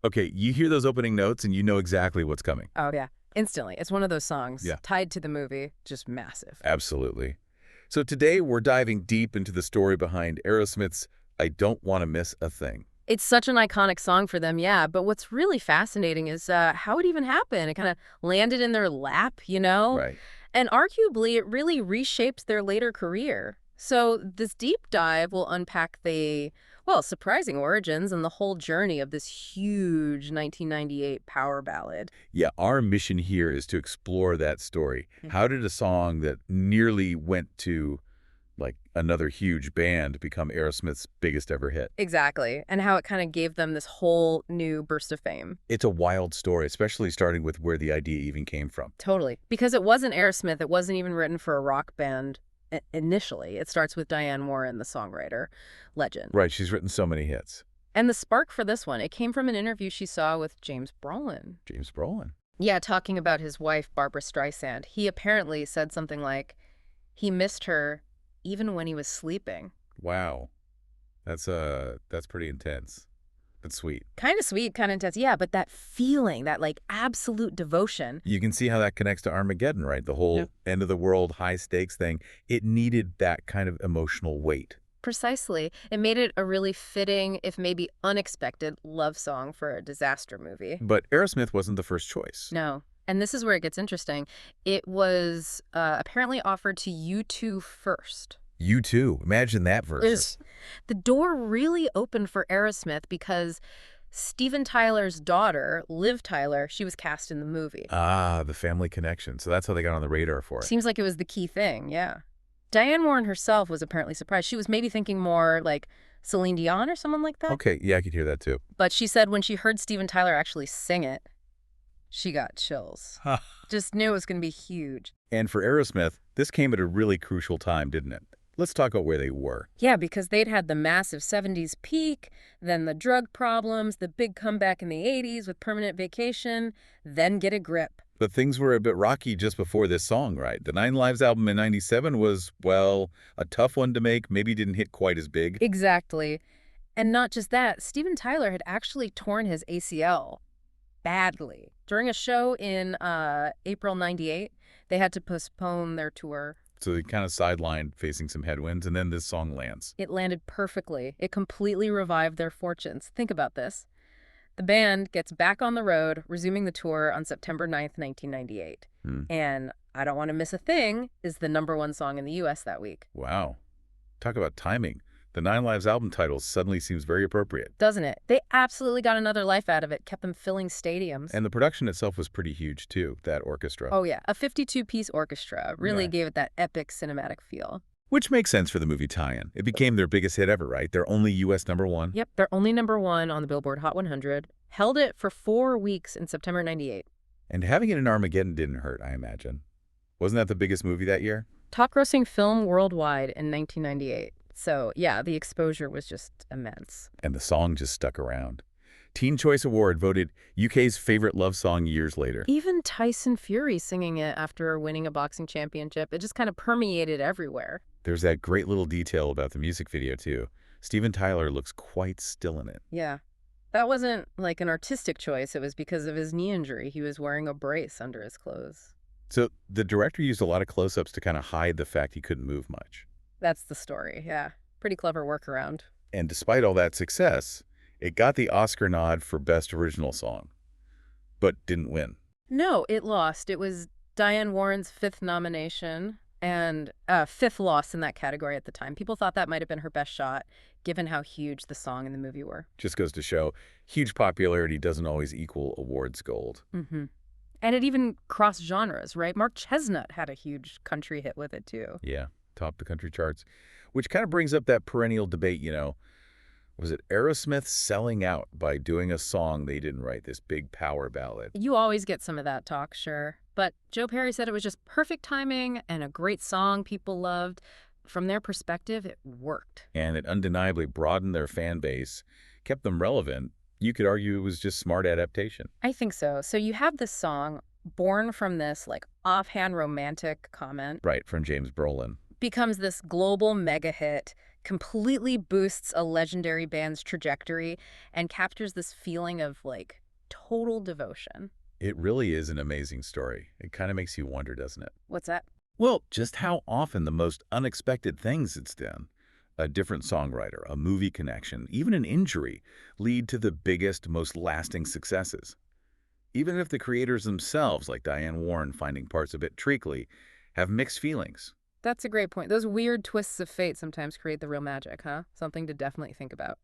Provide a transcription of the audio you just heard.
Okay, you hear those opening notes and you know exactly what's coming. Oh, yeah. Instantly. It's one of those songs Yeah, tied to the movie, just massive. absolutely. So today we're diving deep into the story behind Aerosmith's I Don't Want to Miss a Thing. It's such an iconic song for them, yeah. But what's really fascinating is how it even happened. It kind of landed in their lap, you know? Right. And arguably, it really reshaped their later career. So this deep dive will unpack the, well, surprising origins and the whole journey of this huge 1998 power ballad. Yeah, our mission here is to explore that story. Mhm. How did a song that nearly went to like another huge band become Aerosmith's biggest ever hit? Exactly. And how it kind of gave them this whole new burst of fame. It's a wild story, especially starting with where the idea even came from. Totally. Because it wasn't Aerosmith. It wasn't even written for a rock band initially. It starts with Diane Warren, the songwriter legend. Right, she's written so many hits. And the spark for this one, it came from an interview she saw with James Brolin. James Brolin. Yeah, talking about his wife, Barbara Streisand. He apparently said something like, he missed her even when he was sleeping. Wow. That's pretty intense. But sweet. Kind of sweet, kind of intense. Yeah, but that feeling, that like absolute devotion. You can see how that connects to Armageddon, right? The whole Yep. end of the world, high stakes thing. It needed that kind of emotional weight. Precisely. It made it a really fitting, if maybe unexpected, love song for a disaster movie. But Aerosmith wasn't the first choice. No. And this is where it gets interesting. It was apparently offered to U2 first. You too. Imagine that versus. The door really opened for Aerosmith because Steven Tyler's daughter, Liv Tyler, she was cast in the movie. Ah, the family connection. So that's how they got on the radar for it. Seems like it was the key thing, yeah. Diane Warren herself was apparently surprised. She was maybe thinking more like Celine Dion or someone like that. Okay, yeah, I could hear that too. But she said when she heard Steven Tyler actually sing it, she got chills. Just knew it was going to be huge. And for Aerosmith, this came at a really crucial time, didn't it? Let's talk about where they were. Yeah, because they'd had the massive 70s peak, then the drug problems, the big comeback in the 80s with Permanent Vacation, then Get a Grip. But things were a bit rocky just before this song, right? The Nine Lives album in '97 was, well, a tough one to make, maybe didn't hit quite as big. Exactly. And not just that, Steven Tyler had actually torn his ACL badly. During a show in April '98, they had to postpone their tour. So they kind of sidelined facing some headwinds, and then this song lands. It landed perfectly. It completely revived their fortunes. Think about this. The band gets back on the road, resuming the tour on September 9th, 1998. And I Don't Want to Miss a Thing is the #1 song in the U.S. that week. Wow. Talk about timing. The Nine Lives album title suddenly seems very appropriate. Doesn't it? They absolutely got another life out of it, kept them filling stadiums. And the production itself was pretty huge, too, that orchestra. Oh, yeah. A 52-piece orchestra really Yeah. gave it that epic cinematic feel. Which makes sense for the movie tie-in. It became their biggest hit ever, right? Their only U.S. #1. Yep, they're only #1 on the Billboard Hot 100. Held it for 4 weeks in September '98. And having it in Armageddon didn't hurt, I imagine. Wasn't that the biggest movie that year? Top-grossing film worldwide in 1998. So, yeah, the exposure was just immense. And the song just stuck around. Teen Choice Award voted UK's favorite love song years later. Even Tyson Fury singing it after winning a boxing championship, it just kind of permeated everywhere. There's that great little detail about the music video, too. Steven Tyler looks quite still in it. Yeah. That wasn't like an artistic choice. It was because of his knee injury. He was wearing a brace under his clothes. So the director used a lot of close-ups to kind of hide the fact he couldn't move much. That's the story, yeah. Pretty clever workaround. And despite all that success, it got the Oscar nod for Best Original Song, but didn't win. No, it lost. It was Diane Warren's 5th nomination and 5th loss in that category at the time. People thought that might have been her best shot, given how huge the song and the movie were. Just goes to show, huge popularity doesn't always equal awards gold. Mm-hmm. And it even crossed genres, right? Mark Chestnut had a huge country hit with it, too. Yeah, topped the country charts. Which kind of brings up that perennial debate, was it Aerosmith selling out by doing a song they didn't write, this big power ballad? You always get some of that talk, sure. But Joe Perry said it was just perfect timing and a great song people loved. From their perspective, it worked. And it undeniably broadened their fan base, kept them relevant. You could argue it was just smart adaptation. I think so. So you have this song born from this like offhand romantic comment. Right, from James Brolin. becomes this global mega hit, completely boosts a legendary band's trajectory, and captures this feeling of, like, total devotion. It really is an amazing story. It kind of makes you wonder, doesn't it? What's that? Well, just how often the most unexpected things it's done, a different songwriter, a movie connection, even an injury, lead to the biggest, most lasting successes. Even if the creators themselves, like Diane Warren finding parts a bit treacly, have mixed feelings. That's a great point. Those weird twists of fate sometimes create the real magic, huh? Something to definitely think about.